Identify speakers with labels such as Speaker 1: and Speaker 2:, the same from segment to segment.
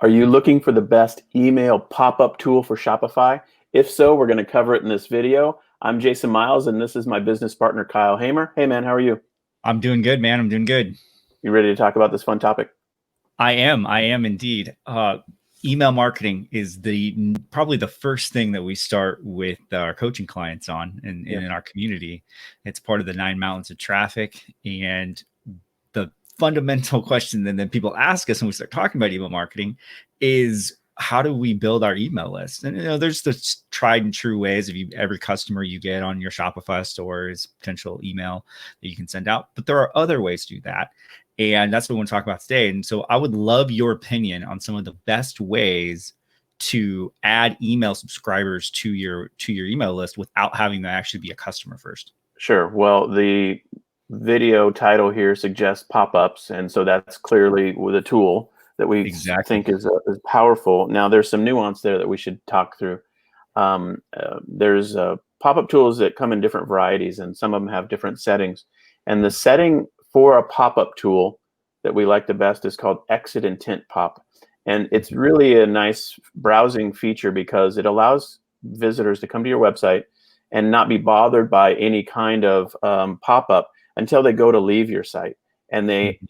Speaker 1: Are you looking for the best email pop-up tool for Shopify? If so, we're going to cover it in this video. I'm Jason Miles, and this is my business partner, Kyle Hamer. Hey, man, how are you?
Speaker 2: I'm doing good, man. I'm doing good.
Speaker 1: You ready to talk about this fun topic?
Speaker 2: I am indeed. Email marketing is probably the first thing that we start with our coaching clients on in our community. It's part of the 9 mountains of traffic. And the fundamental question then people ask us when we start talking about email marketing is, how do we build our email list? And there's the tried and true ways. Every customer you get on your Shopify store is potential email that you can send out, but there are other ways to do that. And that's what we want to talk about today. And so I would love your opinion on some of the best ways to add email subscribers to your email list without having to actually be a customer first.
Speaker 1: Sure. Well, the video title here suggests pop-ups, and so that's clearly with a tool that we think is powerful. Now, there's some nuance there that we should talk through. There's pop-up tools that come in different varieties, and some of them have different settings. And the setting for a pop-up tool that we like the best is called Exit Intent Pop. And it's really a nice browsing feature because it allows visitors to come to your website and not be bothered by any kind of pop-up until they go to leave your site and they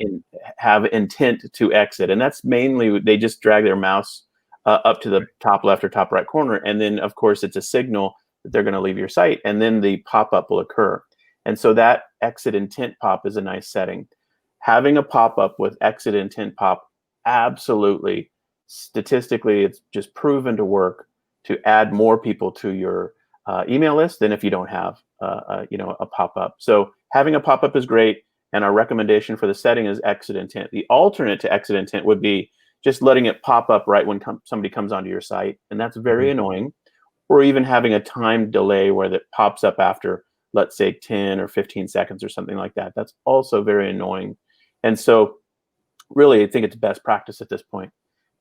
Speaker 1: have intent to exit. And that's mainly, they just drag their mouse up to the top left or top right corner. And then, of course, it's a signal that they're going to leave your site, and then the pop-up will occur. And so that exit intent pop is a nice setting. Having a pop-up with exit intent pop, absolutely, statistically, it's just proven to work to add more people to your email list than if you don't have a pop-up. So having a pop-up is great, and our recommendation for the setting is exit intent. The alternate to exit intent would be just letting it pop up right when somebody comes onto your site, and that's very annoying. Or even having a time delay where that pops up after, let's say, 10 or 15 seconds or something like that. That's also very annoying. And so really, I think it's best practice at this point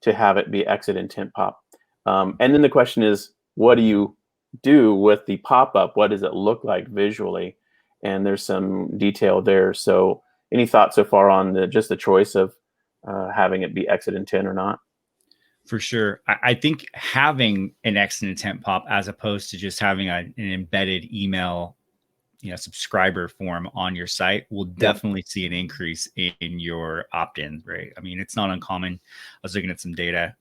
Speaker 1: to have it be exit intent pop. And then the question is, what do you do with the pop-up? What does it look like visually? And there's some detail there. So any thoughts so far on just the choice of having it be exit intent or not?
Speaker 2: For sure. I think having an exit intent pop as opposed to just having an embedded email subscriber form on your site will definitely see an increase in your opt-in rate. I mean, it's not uncommon. I was looking at some data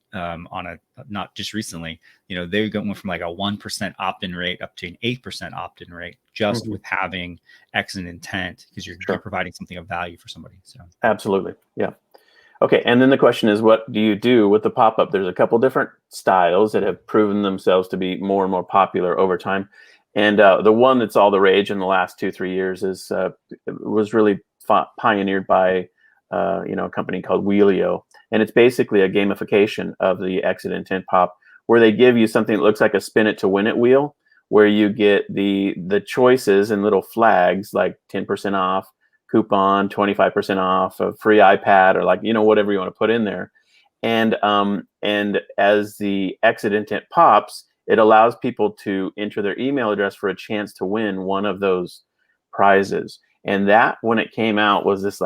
Speaker 2: not just recently, they're going from like a 1% opt-in rate up to an 8% opt-in rate just with having exit intent, because you're providing something of value for somebody. So
Speaker 1: absolutely. Yeah. Okay. And then the question is, what do you do with the pop-up? There's a couple different styles that have proven themselves to be more and more popular over time. And the one that's all the rage in the last 2-3 years was really pioneered by a company called Wheelio, and it's basically a gamification of the exit intent pop, where they give you something that looks like a spin it to win it wheel, where you get the choices and little flags like 10% off, coupon, 25% off, a free iPad, or whatever you want to put in there, and as the exit intent pops, it allows people to enter their email address for a chance to win one of those prizes. And that, when it came out, was this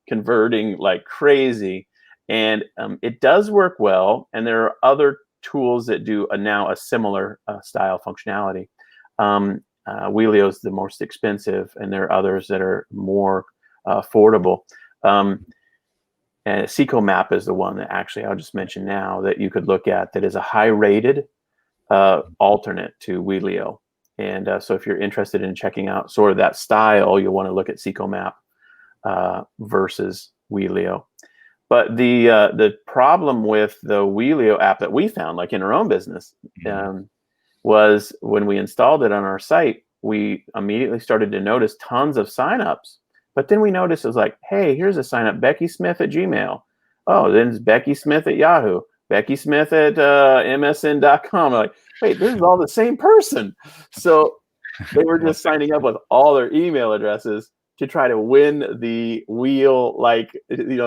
Speaker 1: converting like crazy. And it does work well. And there are other tools that do now a similar style functionality. Wheelio is the most expensive, and there are others that are more affordable. And SecoMapp is the one that actually I'll just mention now that you could look at, that is a high-rated alternate to Wheelio. And so if you're interested in checking out sort of that style, you'll want to look at SecoMapp versus Wheelio. But the problem with the Wheelio app that we found, like in our own business, was when we installed it on our site, we immediately started to notice tons of signups. But then we noticed it was like, hey, here's a sign up, Becky Smith at Gmail. Oh, then it's Becky Smith at Yahoo, Becky Smith at MSN.com. Like, wait, this is all the same person. So they were just signing up with all their email addresses to try to win the wheel,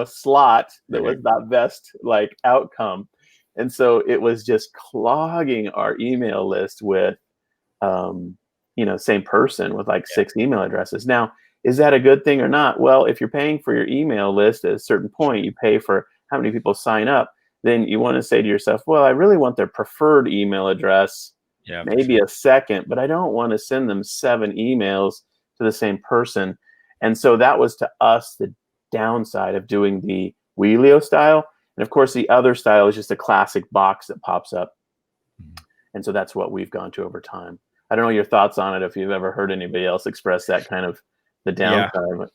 Speaker 1: slot that was that best outcome. And so it was just clogging our email list with, same person with 6 email addresses. Now, is that a good thing or not? Well, if you're paying for your email list at a certain point, you pay for how many people sign up, then you want to say to yourself, well, I really want their preferred email address, maybe a second, but I don't want to send them 7 emails to the same person. And so that was to us the downside of doing the Wheelio style. And of course, the other style is just a classic box that pops up. And so that's what we've gone to over time. I don't know your thoughts on it, if you've ever heard anybody else express that kind of the downside of it.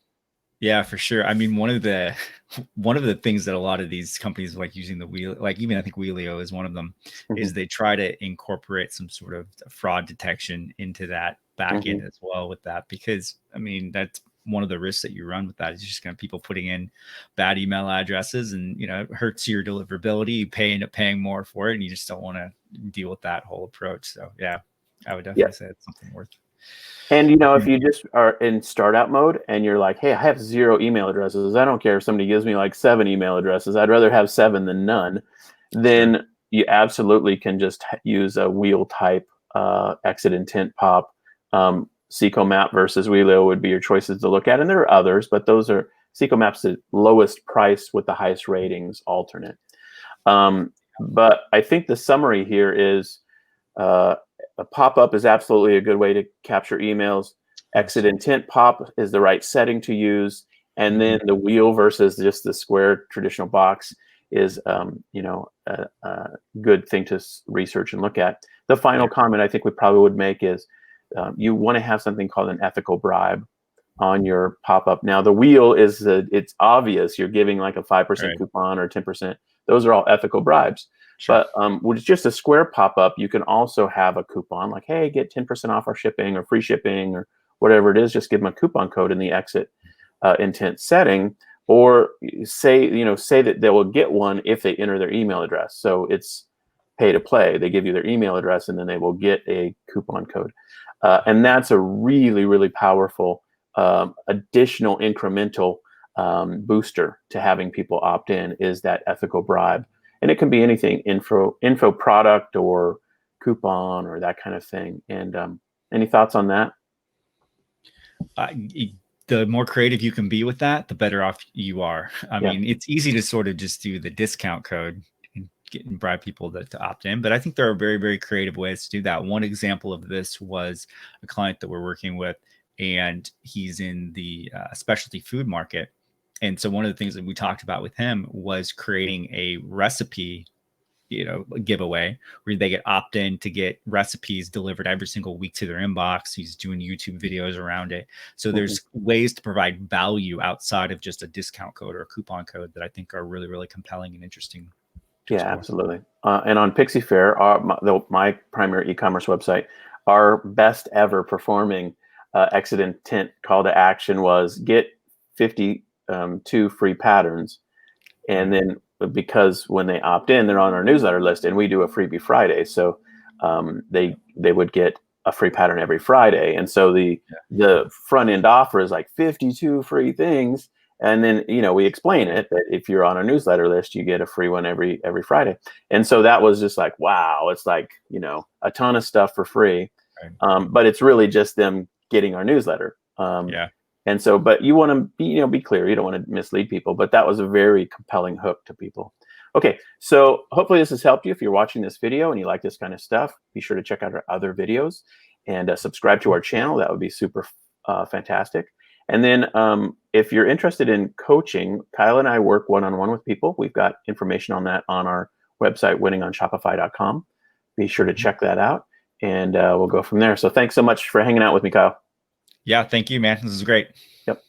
Speaker 2: Yeah, for sure. I mean, one of the things that a lot of these companies like using the wheel, like even I think Wheelio is one of them, is they try to incorporate some sort of fraud detection into that backend as well with that, because I mean, that's one of the risks that you run with that is just kind of people putting in bad email addresses, and it hurts your deliverability. You end up paying more for it, and you just don't want to deal with that whole approach. So yeah, I would definitely say it's something worth.
Speaker 1: And if you just are in startup mode and you're like, hey, I have 0 email addresses, I don't care if somebody gives me like 7 email addresses, I'd rather have 7 than none, then you absolutely can just use a wheel type exit intent pop. SecoMapp versus Wheelio would be your choices to look at, and there are others, but those are SecoMapp's the lowest price with the highest ratings alternate. But I think the summary here is a pop-up is absolutely a good way to capture emails. Exit intent pop is the right setting to use. And then the wheel versus just the square traditional box is, a good thing to research and look at. The final comment I think we probably would make is you want to have something called an ethical bribe on your pop-up. Now, the wheel is, it's obvious you're giving like a 5% coupon or 10%. Those are all ethical bribes. But with just a square pop-up, you can also have a coupon like, hey, get 10% off our shipping or free shipping or whatever it is. Just give them a coupon code in the exit intent setting, or say that they will get one if they enter their email address. So it's pay to play. They give you their email address and then they will get a coupon code. And that's a really, really powerful additional incremental booster to having people opt in, is that ethical bribe. And it can be anything, info product or coupon or that kind of thing. And any thoughts on that?
Speaker 2: The more creative you can be with that, the better off you are. I mean, it's easy to sort of just do the discount code and bribe people to opt in. But I think there are very, very creative ways to do that. One example of this was a client that we're working with, and he's in the specialty food market. And so one of the things that we talked about with him was creating a recipe, giveaway where they get opt in to get recipes delivered every single week to their inbox. He's doing YouTube videos around it. So there's ways to provide value outside of just a discount code or a coupon code that I think are really, really compelling and interesting.
Speaker 1: Yeah, absolutely. And on Pixie Fair, my primary e-commerce website, our best ever performing exit intent call to action was get 52 free patterns. And then because when they opt in, they're on our newsletter list, and we do a freebie Friday. So they would get a free pattern every Friday. And so the front end offer is like 52 free things. And then, we explain it that if you're on our newsletter list, you get a free one every Friday. And so that was just like, wow, it's like, a ton of stuff for free. But it's really just them getting our newsletter. And so, but you want to be clear. You don't want to mislead people, but that was a very compelling hook to people. Okay. So hopefully this has helped you. If you're watching this video and you like this kind of stuff, be sure to check out our other videos and subscribe to our channel. That would be super fantastic. And then if you're interested in coaching, Kyle and I work one-on-one with people. We've got information on that on our website, winningonshopify.com. Be sure to check that out, and we'll go from there. So thanks so much for hanging out with me, Kyle.
Speaker 2: Yeah, thank you, man. This is great.
Speaker 1: Yep.